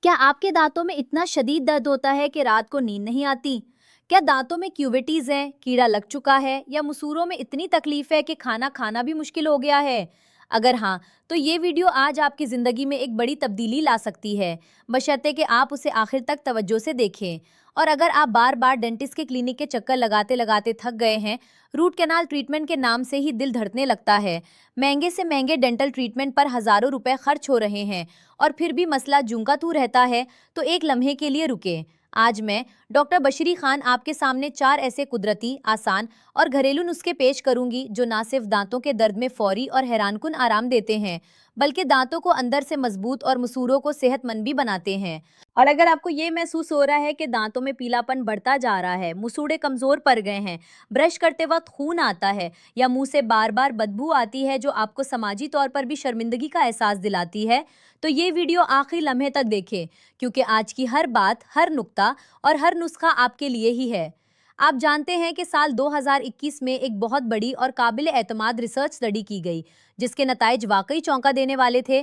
क्या आपके दांतों में इतना शदीद दर्द होता है कि रात को नींद नहीं आती? क्या दांतों में क्यूविटीज हैं, कीड़ा लग चुका है या मसूड़ों में इतनी तकलीफ है कि खाना खाना भी मुश्किल हो गया है? अगर हाँ, तो ये वीडियो आज आपकी ज़िंदगी में एक बड़ी तब्दीली ला सकती है, बशर्ते कि आप उसे आखिर तक तवज्जो से देखें। और अगर आप बार बार डेंटिस्ट के क्लिनिक के चक्कर लगाते लगाते थक गए हैं, रूट कैनाल ट्रीटमेंट के नाम से ही दिल धड़कने लगता है, महंगे से महंगे डेंटल ट्रीटमेंट पर हज़ारों रुपए खर्च हो रहे हैं और फिर भी मसला जूं का तू रहता है, तो एक लम्हे के लिए रुके। आज मैं डॉक्टर बशरी खान आपके सामने 4 ऐसे कुदरती, आसान और घरेलू नुस्खे पेश करूंगी जो ना सिर्फ दांतों के दर्द में फौरी और हैरानकुन आराम देते हैं, बल्कि दांतों को अंदर से मजबूत और मसूड़ों को सेहतमंद भी बनाते हैं। और अगर आपको ये महसूस हो रहा है कि दांतों में पीलापन बढ़ता जा रहा है, मसूड़े कमजोर पड़ गए हैं, ब्रश करते वक्त खून आता है या मुंह से बार बार बदबू आती है जो आपको समाजी तौर पर भी शर्मिंदगी का एहसास दिलाती है, तो ये वीडियो आखिरी लम्हे तक देखें, क्योंकि आज की हर बात, हर नुक्ता और हर नुस्खा आपके लिए ही है। आप जानते हैं कि साल 2021 में एक बहुत बड़ी और काबिल एतमाद रिसर्च स्टडी की गई, जिसके नताइज वाकई चौंका देने वाले थे।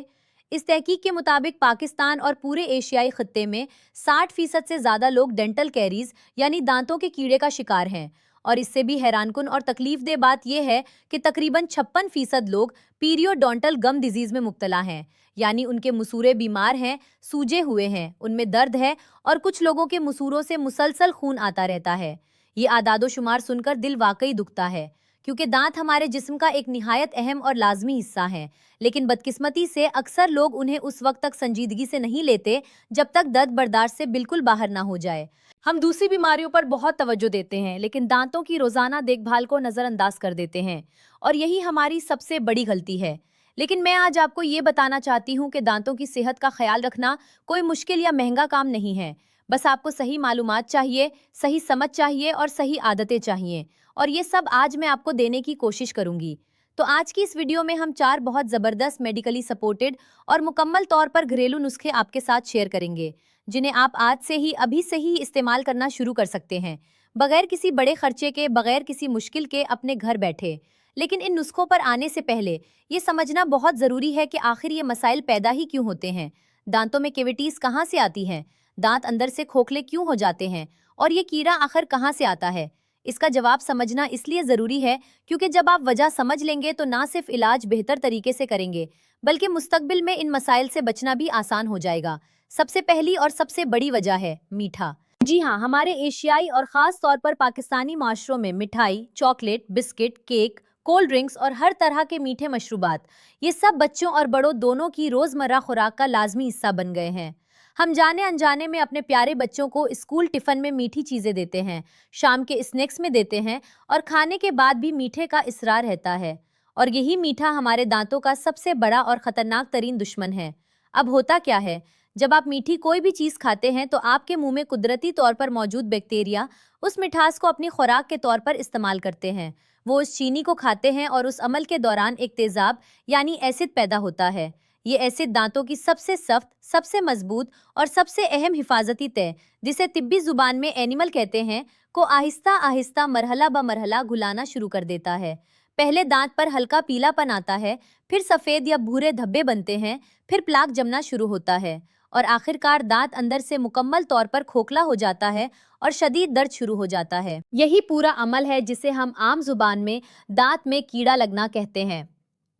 इस तहकीक के मुताबिक पाकिस्तान और पूरे एशियाई खत्ते में 60% से ज़्यादा लोग डेंटल कैरीज यानी दांतों के कीड़े का शिकार हैं। और इससे भी हैरानकुन और तकलीफदेह बात यह है कि तकरीबन 56% लोग पीरियोडोंटल गम डिजीज में मुब्तला हैं, यानी उनके मसूड़े बीमार हैं, सूजे हुए हैं, उनमें दर्द है और कुछ लोगों के मसूड़ों से मुसलसल खून आता रहता है। ये आदादो शुमार सुनकर दिल वाकई दुखता है, क्योंकि दांत हमारे जिस्म का एक निहायत अहम और लाजमी हिस्सा है, लेकिन बदकिस्मती से अक्सर लोग उन्हें उस वक्त तक संजीदगी से नहीं लेते जब तक दर्द बर्दाश्त से बिल्कुल बाहर ना हो जाए। हम दूसरी बीमारियों पर बहुत तवज्जो देते हैं, लेकिन दांतों की रोजाना देखभाल को नजरअंदाज कर देते हैं, और यही हमारी सबसे बड़ी गलती है। लेकिन मैं आज आपको ये बताना चाहती हूँ कि दांतों की सेहत का ख्याल रखना कोई मुश्किल या महंगा काम नहीं है। बस आपको सही मालूमात चाहिए, सही समझ चाहिए और सही आदतें चाहिए, और ये सब आज मैं आपको देने की कोशिश करूंगी। तो आज की इस वीडियो में हम 4 बहुत ज़बरदस्त मेडिकली सपोर्टेड और मुकम्मल तौर पर घरेलू नुस्खे आपके साथ शेयर करेंगे, जिन्हें आप आज से ही, अभी से ही इस्तेमाल करना शुरू कर सकते हैं, बगैर किसी बड़े खर्चे के, बगैर किसी मुश्किल के, अपने घर बैठे। लेकिन इन नुस्खों पर आने से पहले ये समझना बहुत ज़रूरी है कि आखिर ये मसाइल पैदा ही क्यों होते हैं। दांतों में कैविटीज़ कहाँ से आती हैं, दांत अंदर से खोखले क्यों हो जाते हैं, और ये कीड़ा आखिर कहाँ से आता है। इसका जवाब समझना इसलिए ज़रूरी है क्योंकि जब आप वजह समझ लेंगे तो ना सिर्फ इलाज बेहतर तरीके से करेंगे, बल्कि मुस्तकबिल में इन मसाइल से बचना भी आसान हो जाएगा। सबसे पहली और सबसे बड़ी वजह है मीठा। जी हाँ, हमारे एशियाई और ख़ास तौर पर पाकिस्तानी माशरों में मिठाई, chocolate, biscuit, cake, cold drinks और हर तरह के मीठे मशरूबात, ये सब बच्चों और बड़ों दोनों की रोज़मर्रा खुराक का लाजमी हिस्सा बन गए हैं। हम जाने अनजाने में अपने प्यारे बच्चों को स्कूल टिफ़िन में मीठी चीज़ें देते हैं, शाम के स्नैक्स में देते हैं, और खाने के बाद भी मीठे का इसरार रहता है। और यही मीठा हमारे दांतों का सबसे बड़ा और ख़तरनाक तरीन दुश्मन है। अब होता क्या है, जब आप मीठी कोई भी चीज़ खाते हैं तो आपके मुंह में कुदरती तौर पर मौजूद बैक्टीरिया उस मिठास को अपनी खुराक के तौर पर इस्तेमाल करते हैं। वो उस चीनी को खाते हैं और उस अमल के दौरान एक तेज़ाब यानी एसिड पैदा होता है। ये एसिड दांतों की सबसे सख्त, सबसे मजबूत और सबसे अहम हिफाजती तय, जिसे तिब्बी जुबान में एनिमल कहते हैं, को आहिस्ता आहिस्ता मरहला ब मरहला घुलाना शुरू कर देता है। पहले दांत पर हल्का पीलापन आता है, फिर सफ़ेद या भूरे धब्बे बनते हैं, फिर प्लाक जमना शुरू होता है, और आखिरकार दांत अंदर से मुकम्मल तौर पर खोखला हो जाता है और शदीद दर्द शुरू हो जाता है। यही पूरा अमल है जिसे हम आम जुबान में दांत में कीड़ा लगना कहते हैं।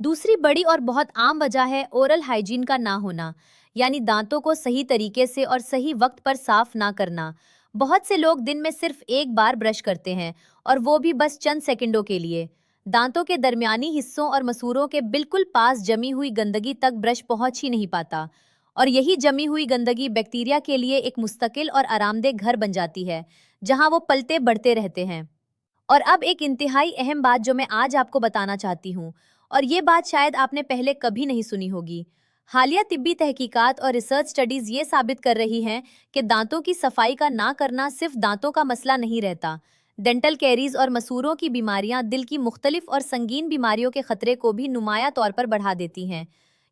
दूसरी बड़ी और बहुत आम वजह है ओरल हाइजीन का ना होना, यानी दांतों को सही तरीके से और सही वक्त पर साफ ना करना। बहुत से लोग दिन में सिर्फ एक बार ब्रश करते हैं, और वो भी बस चंद सेकंडों के लिए। दांतों के दरमियानी हिस्सों और मसूड़ों के बिल्कुल पास जमी हुई गंदगी तक ब्रश पहुंच ही नहीं पाता, और यही जमी हुई गंदगी बैक्टीरिया के लिए एक मुस्तकिल और आरामदेह घर बन जाती है, जहां वो पलते बढ़ते रहते हैं। और अब एक इंतहाई अहम बात जो मैं आज आपको बताना चाहती हूँ, और ये बात शायद आपने पहले कभी नहीं सुनी होगी। हालिया तिब्बी तहकीकात और रिसर्च स्टडीज़ ये साबित कर रही हैं कि दांतों की सफाई का ना करना सिर्फ दांतों का मसला नहीं रहता। डेंटल कैरीज और मसूड़ों की बीमारियां दिल की मुख्तलिफ और संगीन बीमारियों के खतरे को भी नुमाया तौर पर बढ़ा देती हैं।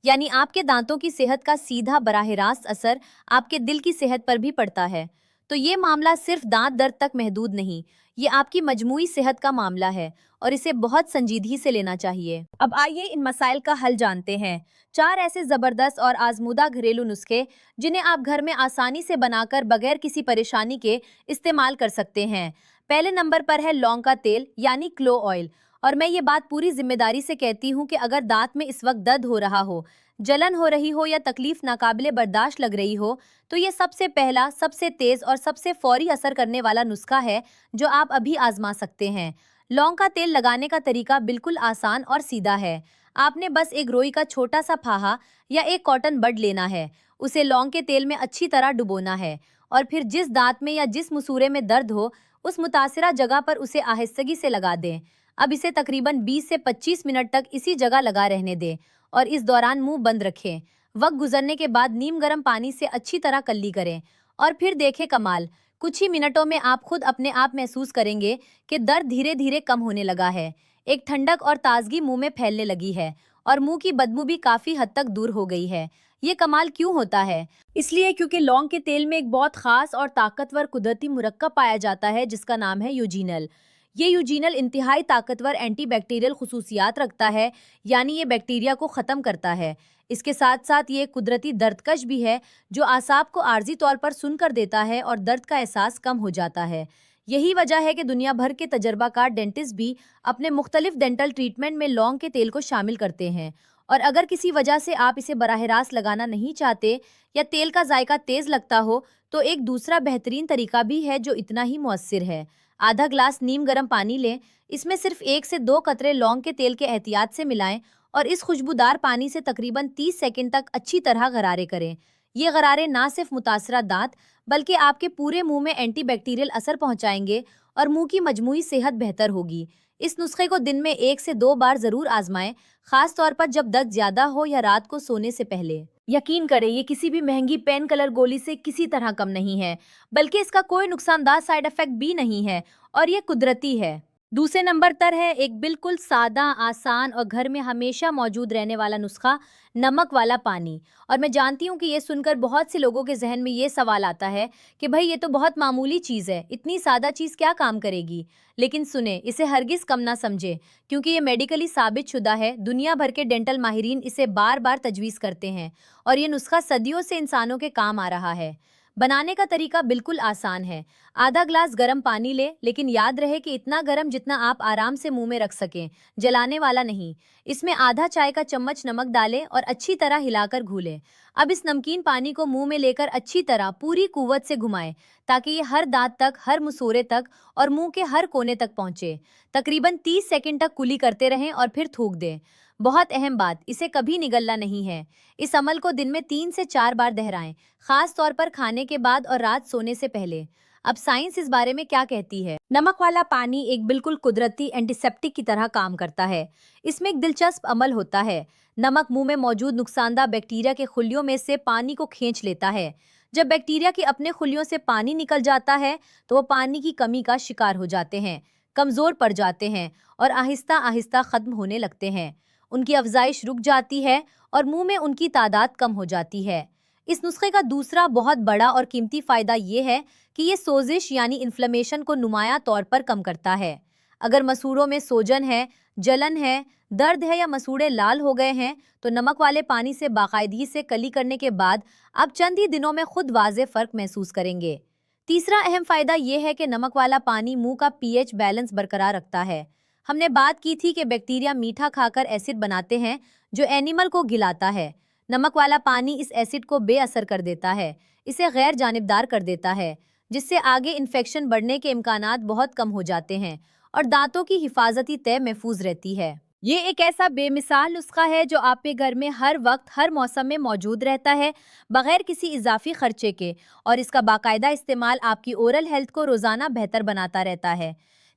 यानी आपके दांतों की सेहत का सीधा बराह रास्त असर आपके दिल की सेहत पर भी पड़ता है। तो ये मामला सिर्फ दांत दर्द तक महदूद नहीं, ये आपकी मजमूई सेहत का मामला है और इसे बहुत संजीदगी से लेना चाहिए। अब आइए इन मसाइल का हल जानते हैं। 4 ऐसे जबरदस्त और आजमूदा घरेलू नुस्खे जिन्हें आप घर में आसानी से बनाकर बगैर किसी परेशानी के इस्तेमाल कर सकते हैं। पहले नंबर पर है लौंग का तेल यानी क्लो ऑयल। और मैं ये बात पूरी जिम्मेदारी से कहती हूँ कि अगर दांत में इस वक्त दर्द हो रहा हो, जलन हो रही हो या तकलीफ नाकाबिले बर्दाश्त लग रही हो, तो ये सबसे पहला, सबसे तेज और सबसे फौरी असर करने वाला नुस्खा है जो आप अभी आजमा सकते हैं। लौंग का तेल लगाने का तरीका बिल्कुल आसान और सीधा है। आपने बस एक रोई का छोटा सा फाहा या एक कॉटन बड लेना है, उसे लौंग के तेल में अच्छी तरह डुबोना है और फिर जिस दांत में या जिस मसूरे में दर्द हो उस मुतासिरा जगह पर उसे आहिस्तगी से लगा दें। अब इसे तकरीबन 20 से 25 मिनट तक इसी जगह लगा रहने दें और इस दौरान मुंह बंद रखें। वक्त गुजरने के बाद नीम गर्म पानी से अच्छी तरह कल्ली करें और फिर देखें कमाल। कुछ ही मिनटों में आप खुद अपने आप महसूस करेंगे कि दर्द धीरे धीरे कम होने लगा है, एक ठंडक और ताजगी मुंह में फैलने लगी है और मुंह की बदबू भी काफी हद तक दूर हो गई है। ये कमाल क्यों होता है? इसलिए क्योंकि लौंग के तेल में एक बहुत खास और ताकतवर कुदरती मुरक्कब पाया जाता है जिसका नाम है यूजीनल। ये यूजीनल इंतहाई ताकतवर एंटीबैक्टीरियल खुसूसियात रखता है, यानी ये बैक्टीरिया को ख़त्म करता है। इसके साथ साथ ये कुदरती दर्दकश भी है जो आसाब को आर्जी तौर पर सुनकर देता है और दर्द का एहसास कम हो जाता है। यही वजह है कि दुनिया भर के तजर्बाकार डेंटिस्ट भी अपने मुख्तलिफ डेंटल ट्रीटमेंट में लौंग के तेल को शामिल करते हैं। और अगर किसी वजह से आप इसे बराह रास्त लगाना नहीं चाहते या तेल का जायका तेज़ लगता हो, तो एक दूसरा बेहतरीन तरीका भी है जो इतना ही मुअस्सिर है। आधा ग्लास नीम गर्म पानी लें, इसमें सिर्फ 1 से 2 कतरे लौंग के तेल के एहतियात से मिलाएं और इस खुशबूदार पानी से तकरीबन 30 सेकंड तक अच्छी तरह गरारे करें। ये गरारे ना सिर्फ मुतासरा दांत बल्कि आपके पूरे मुंह में एंटीबैक्टीरियल असर पहुंचाएंगे और मुंह की मजमूई सेहत बेहतर होगी। इस नुस्खे को दिन में 1 से 2 बार जरूर आजमाएं, खास तौर पर जब दर्द ज्यादा हो या रात को सोने से पहले। यकीन करें, ये किसी भी महंगी पेन किलर गोली से किसी तरह कम नहीं है, बल्कि इसका कोई नुकसानदार साइड इफेक्ट भी नहीं है और ये कुदरती है। दूसरे नंबर पर है एक बिल्कुल सादा, आसान और घर में हमेशा मौजूद रहने वाला नुस्खा, नमक वाला पानी। और मैं जानती हूँ कि ये सुनकर बहुत से लोगों के जहन में ये सवाल आता है कि भाई ये तो बहुत मामूली चीज़ है, इतनी सादा चीज़ क्या काम करेगी। लेकिन सुने, इसे हरगिज़ कम ना समझे, क्योंकि ये मेडिकली साबित शुदा है। दुनिया भर के डेंटल माहिरीन इसे बार बार तजवीज़ करते हैं और ये नुस्खा सदियों से इंसानों के काम आ रहा है। बनाने का तरीका बिल्कुल आसान है। आधा ग्लास गर्म पानी ले, लेकिन याद रहे कि इतना गर्म जितना आप आराम से मुंह में रख सकें, जलाने वाला नहीं। इसमें आधा चाय का चम्मच नमक डालें और अच्छी तरह हिलाकर घोलें। अब इस नमकीन पानी को मुंह में लेकर अच्छी तरह पूरी कुव्वत से घुमाएं ताकि ये हर दांत तक, हर मुसूरे तक और मुंह के हर कोने तक पहुंचे। तकरीबन 30 सेकंड तक कुली करते रहें और फिर थूक दें। बहुत अहम बात, इसे कभी निगलना नहीं है। इस अमल को दिन में 3 से 4 बार दोहराएं, खास तौर पर खाने के बाद और रात सोने से पहले। अब साइंस इस बारे में क्या कहती है? नमक वाला पानी एक बिल्कुल कुदरती एंटीसेप्टिक की तरह काम करता है। इसमें एक दिलचस्प अमल होता है। नमक मुंह में मौजूद नुकसानदा बैक्टीरिया के खुलियों में से पानी को खींच लेता है। जब बैक्टीरिया के अपने खुलियों से पानी निकल जाता है तो वो पानी की कमी का शिकार हो जाते हैं, कमजोर पड़ जाते हैं और आहिस्ता आहिस्ता खत्म होने लगते हैं। उनकी अफजाइश रुक जाती है और मुंह में उनकी तादाद कम हो जाती है। इस नुस्खे का दूसरा बहुत बड़ा और कीमती फ़ायदा ये है कि ये सोजिश यानी इन्फ्लेमेशन को नुमाया तौर पर कम करता है। अगर मसूड़ों में सोजन है, जलन है, दर्द है या मसूड़े लाल हो गए हैं, तो नमक वाले पानी से बाकायदगी से कली करने के बाद आप चंद ही दिनों में खुद वाज़े फ़र्क महसूस करेंगे। तीसरा अहम फ़ायदा ये है कि नमक वाला पानी मुंह का पीएच बैलेंस बरकरार रखता है। हमने बात की थी कि बैक्टीरिया मीठा खाकर एसिड बनाते हैं जो एनिमल को गिलाता है। नमक वाला पानी इस एसिड को बेअसर कर देता है, इसे गैर जानिबदार कर देता है, जिससे आगे इन्फेक्शन बढ़ने के इम्कानात बहुत कम हो जाते हैं और दांतों की हिफाजती तय महफूज रहती है। ये एक ऐसा बेमिसाल नुस्खा है जो आपके घर में हर वक्त, हर मौसम में मौजूद रहता है, बगैर किसी इजाफी खर्चे के, और इसका बाकायदा इस्तेमाल आपकी ओरल हेल्थ को रोज़ाना बेहतर बनाता रहता है।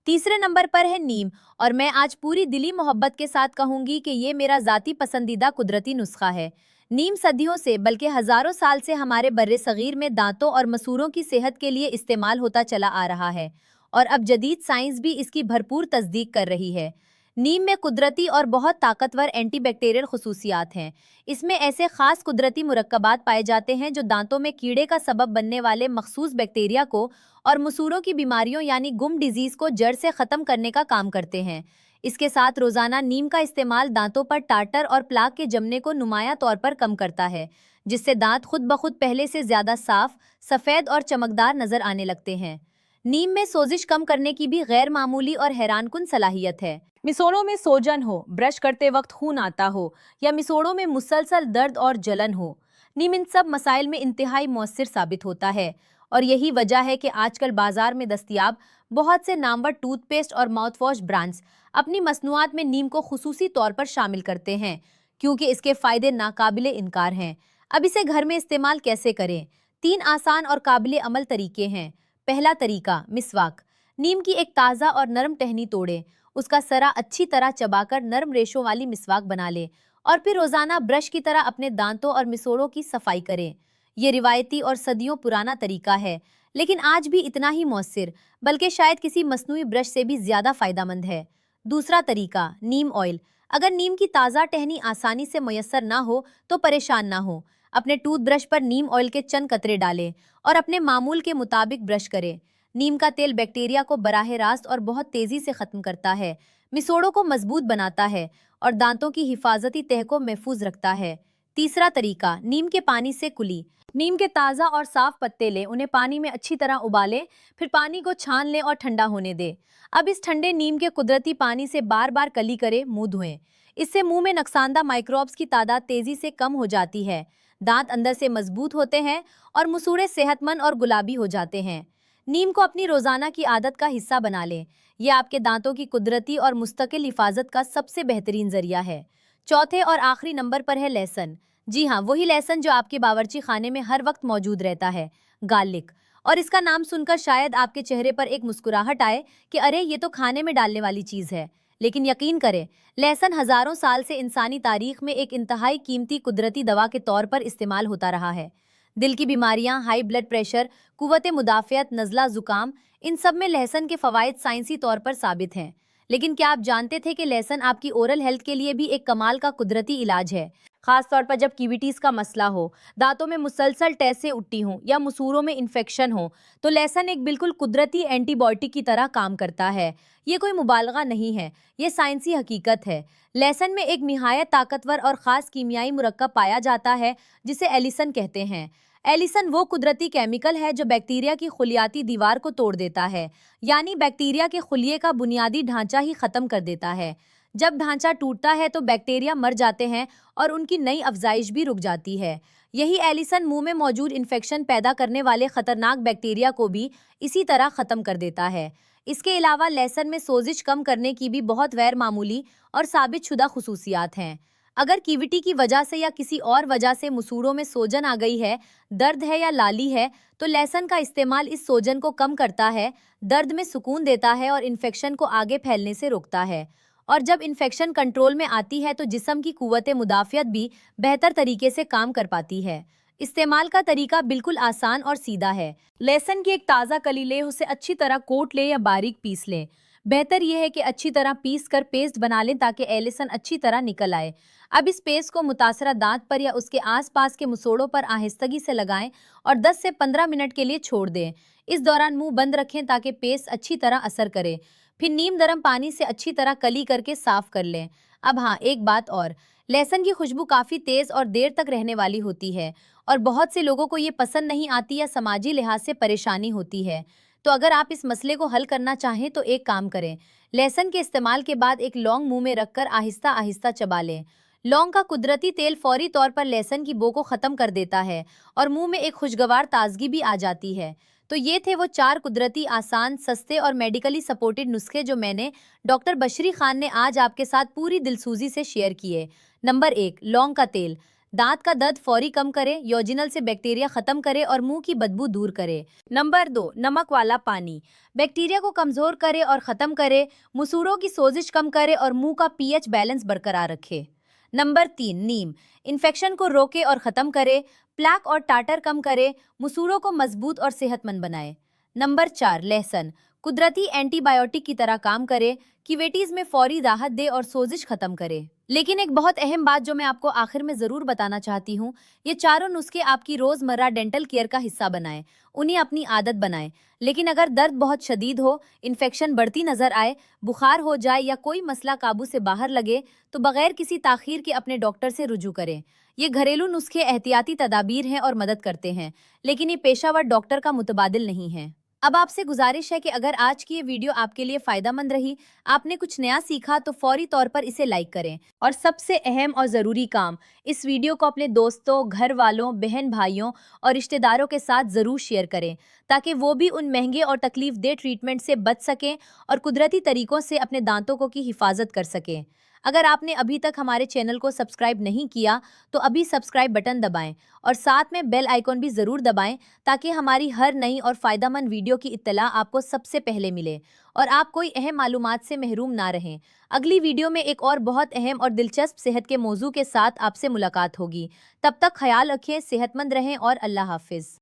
तीसरे नंबर पर है नीम, और मैं आज पूरी दिली मोहब्बत के साथ कहूँगी कि ये मेरा ज़ाती पसंदीदा कुदरती नुस्खा है। नीम सदियों से बल्कि हज़ारों साल से हमारे बर्रे सगीर में दांतों और मसूरों की सेहत के लिए इस्तेमाल होता चला आ रहा है और अब जदीद साइंस भी इसकी भरपूर तस्दीक कर रही है। नीम में कुदरती और बहुत ताकतवर एंटीबैक्टीरियल खसूसियात हैं। इसमें ऐसे खास कुदरती मुरक्कबात पाए जाते हैं जो दांतों में कीड़े का सबब बनने वाले मखसूस बैक्टीरिया को और मसूड़ों की बीमारियों यानी गुम डिजीज को जड़ से खत्म करने का काम करते हैं। इसके साथ रोजाना नीम का इस्तेमाल दांतों पर टाटर और प्लाक के जमने को नुमाया तौर पर कम करता है, जिससे दांत खुद ब खुद पहले से ज्यादा साफ, सफेद और चमकदार नजर आने लगते हैं। नीम में सोजिश कम करने की भी गैर मामूली और हैरानकुन सलाहियत है। मिसोड़ों में सोजन हो, ब्रश करते वक्त खून आता हो या मिसोड़ों में मुसलसल दर्द और जलन हो, नीम इन सब मसाइल में इंतहाई मौसर साबित होता है। और यही वजह है कि आजकल बाजार में दस्तयाब बहुत से नामवर टूथपेस्ट और माउथवॉश ब्रांड्स अपनी मसनूआत में नीम को खुसूसी तौर पर शामिल करते हैं, क्योंकि इसके फायदे नाकाबिले इनकार हैं। अब इसे घर में इस्तेमाल कैसे करें? 3 आसान और काबिले अमल तरीके हैं। पहला तरीका, मिसवाक। नीम की एक ताज़ा और नरम टहनी तोड़ें, उसका सरा अच्छी तरह चबाकर नरम रेशों वाली मिसवाक बना लें और फिर रोजाना ब्रश की तरह अपने दांतों और मिसोड़ों की सफाई करें। ये रिवायती और सदियों पुराना तरीका है, लेकिन आज भी इतना ही मौसर, बल्कि शायद किसी मसनूई ब्रश से भी ज्यादा फायदेमंद है। दूसरा तरीका, नीम ऑयल। अगर नीम की ताज़ा टहनी आसानी से मुयस्सर ना हो तो परेशान ना हो। अपने टूथब्रश पर नीम ऑयल के चंद कतरे डालें और अपने मामूल के मुताबिक ब्रश करें। नीम का तेल बैक्टीरिया को बराह रास्त और बहुत तेजी से खत्म करता है, मिसोड़ों को मजबूत बनाता है और दांतों की हिफाजती तह को महफूज रखता है। तीसरा तरीका, नीम के पानी से कुली। नीम के ताज़ा और साफ पत्ते लें, उन्हें पानी में अच्छी तरह उबालें, फिर पानी को छान लें और ठंडा होने दें। अब इस ठंडे नीम के कुदरती पानी से बार बार कली करें, मुंह धोएं। इससे मुंह में नुकसानदा माइक्रोब्स की तादाद तेजी से कम हो जाती है, दांत अंदर से मजबूत होते हैं और मसूड़े सेहतमंद और गुलाबी हो जाते हैं। नीम को अपनी रोजाना की आदत का हिस्सा बना लें। यह आपके दांतों की कुदरती और मुस्तकिल हिफाजत का सबसे बेहतरीन जरिया है। चौथे और आखिरी नंबर पर है लहसुन। जी हाँ, वही लहसुन जो आपके बावर्ची खाने में हर वक्त मौजूद रहता है, गार्लिक। और इसका नाम सुनकर शायद आपके चेहरे पर एक मुस्कुराहट आए कि अरे ये तो खाने में डालने वाली चीज़ है, लेकिन यकीन करें, लहसुन हजारों साल से इंसानी तारीख में एक इंतहाई कीमती कुदरती दवा के तौर पर इस्तेमाल होता रहा है। दिल की बीमारियां, हाई ब्लड प्रेशर, कुव्वत मुदाफ़ियत, नज़ला, ज़ुकाम, इन सब में लहसुन के फ़वाइद साइंसी तौर पर साबित हैं। लेकिन क्या आप जानते थे कि लहसुन आपकी ओरल हेल्थ के लिए भी एक कमाल का कुदरती इलाज है? खास तौर पर जब कैविटीज़ का मसला हो, दांतों में मुसलसल टैसें उठती हों या मसूरों में इन्फेक्शन हो, तो लहसुन एक बिल्कुल कुदरती एंटीबायोटिक की तरह काम करता है। ये कोई मुबालगा नहीं है, ये साइंसी हकीकत है। लहसुन में एक निहायत ताकतवर और ख़ास कीमियाई मुरक्कब पाया जाता है जिसे एलिसन कहते हैं। एलिसन वो कुदरती केमिकल है जो बैक्टीरिया की खुलियाती दीवार को तोड़ देता है, यानी बैक्टीरिया के खुलिये का बुनियादी ढांचा ही ख़त्म कर देता है। जब ढांचा टूटता है तो बैक्टीरिया मर जाते हैं और उनकी नई अफजाइश भी रुक जाती है। यही एलिसन मुंह में मौजूद इन्फेक्शन पैदा करने वाले खतरनाक बैक्टीरिया को भी इसी तरह ख़त्म कर देता है। इसके अलावा लहसुन में सोजिश कम करने की भी बहुत गैर मामूली और साबित शुदा खुसूसियात हैं। अगर कीविटी की वजह से या किसी और वजह से मसूड़ों में सोजन आ गई है, दर्द है या लाली है, तो लहसुन का इस्तेमाल इस सोजन को कम करता है, दर्द में सुकून देता है और इन्फेक्शन को आगे फैलने से रोकता है। और जब इन्फेक्शन कंट्रोल में आती है तो जिस्म की कुव्वत मुदाफ़ियत भी बेहतर तरीके से काम कर पाती है। इस्तेमाल का तरीका बिल्कुल आसान और सीधा है। लहसुन की एक ताज़ा कली लें, उसे अच्छी तरह कोट लें या बारीक पीस लें। बेहतर यह है कि अच्छी तरह पीस कर पेस्ट बना लें ताकि एलिसन अच्छी तरह निकल आए। अब इस पेस्ट को मुतासरा दांत पर या उसके आसपास के मुसोड़ों पर आहिस्तगी से लगाएं और 10 से 15 मिनट के लिए छोड़ दें। इस दौरान मुंह बंद रखें ताकि पेस्ट अच्छी तरह असर करे। फिर नीम गर्म पानी से अच्छी तरह कली करके साफ कर लें। अब हाँ, एक बात और, लहसुन की खुशबू काफ़ी तेज़ और देर तक रहने वाली होती है और बहुत से लोगों को ये पसंद नहीं आती या समाजी लिहाज से परेशानी होती है। तो अगर आप इस मसले को हल करना चाहें तो एक काम करें, लहसुन के इस्तेमाल के बाद एक लौंग मुंह में रखकर आहिस्ता आहिस्ता चबा लें। लौंग का कुदरती तेल फौरी तौर पर लहसुन की बो को ख़त्म कर देता है और मुंह में एक खुशगवार ताजगी भी आ जाती है। तो ये थे वो 4 कुदरती, आसान, सस्ते और मेडिकली सपोर्टेड नुस्खे जो मैंने डॉक्टर बशरी खान ने आज आपके साथ पूरी दिलसूजी से शेयर किए। नंबर 1, लौंग का तेल। दांत का दर्द फौरी कम करे, योजिनल से बैक्टीरिया खत्म करे और मुंह की बदबू दूर करे। नंबर 2, नमक वाला पानी। बैक्टीरिया को कमजोर करे और खत्म करे, मसूड़ों की सोजिश कम करे और मुंह का पीएच बैलेंस बरकरार रखे। नंबर 3, नीम। इन्फेक्शन को रोके और ख़त्म करे, प्लाक और टाटर कम करे, मसूड़ों को मजबूत और सेहतमंद बनाए। नंबर 4, लहसुन। कुदरती एंटीबायोटिक की तरह काम करे, कैविटीज में फौरी राहत दे और सोजिश खत्म करे। लेकिन एक बहुत अहम बात जो मैं आपको आखिर में जरूर बताना चाहती हूँ, ये चारों नुस्खे आपकी रोजमर्रा डेंटल केयर का हिस्सा बनाएं, उन्हें अपनी आदत बनाएं। लेकिन अगर दर्द बहुत शदीद हो, इन्फेक्शन बढ़ती नजर आए, बुखार हो जाए या कोई मसला काबू से बाहर लगे, तो बगैर किसी ताखीर के अपने डॉक्टर से रुजू करें। ये घरेलू नुस्खे एहतियाती तदाबीर हैं और मदद करते हैं, लेकिन ये पेशावर डॉक्टर का मुतबादिल नहीं है। अब आपसे गुजारिश है कि अगर आज की ये वीडियो आपके लिए फायदेमंद रही, आपने कुछ नया सीखा, तो फौरी तौर पर इसे लाइक करें। और सबसे अहम और ज़रूरी काम, इस वीडियो को अपने दोस्तों, घर वालों, बहन भाइयों और रिश्तेदारों के साथ ज़रूर शेयर करें, ताकि वो भी उन महंगे और तकलीफ दे ट्रीटमेंट से बच सकें और कुदरती तरीकों से अपने दांतों को की हिफाजत कर सकें। अगर आपने अभी तक हमारे चैनल को सब्सक्राइब नहीं किया, तो अभी सब्सक्राइब बटन दबाएं और साथ में बेल आइकॉन भी ज़रूर दबाएं, ताकि हमारी हर नई और फ़ायदेमंद वीडियो की इत्तला आपको सबसे पहले मिले और आप कोई अहम मालूमात से महरूम ना रहें। अगली वीडियो में एक और बहुत अहम और दिलचस्प सेहत के मौजू के साथ आपसे मुलाकात होगी। तब तक ख्याल रखें, सेहतमंद रहें और अल्लाह हाफिज़।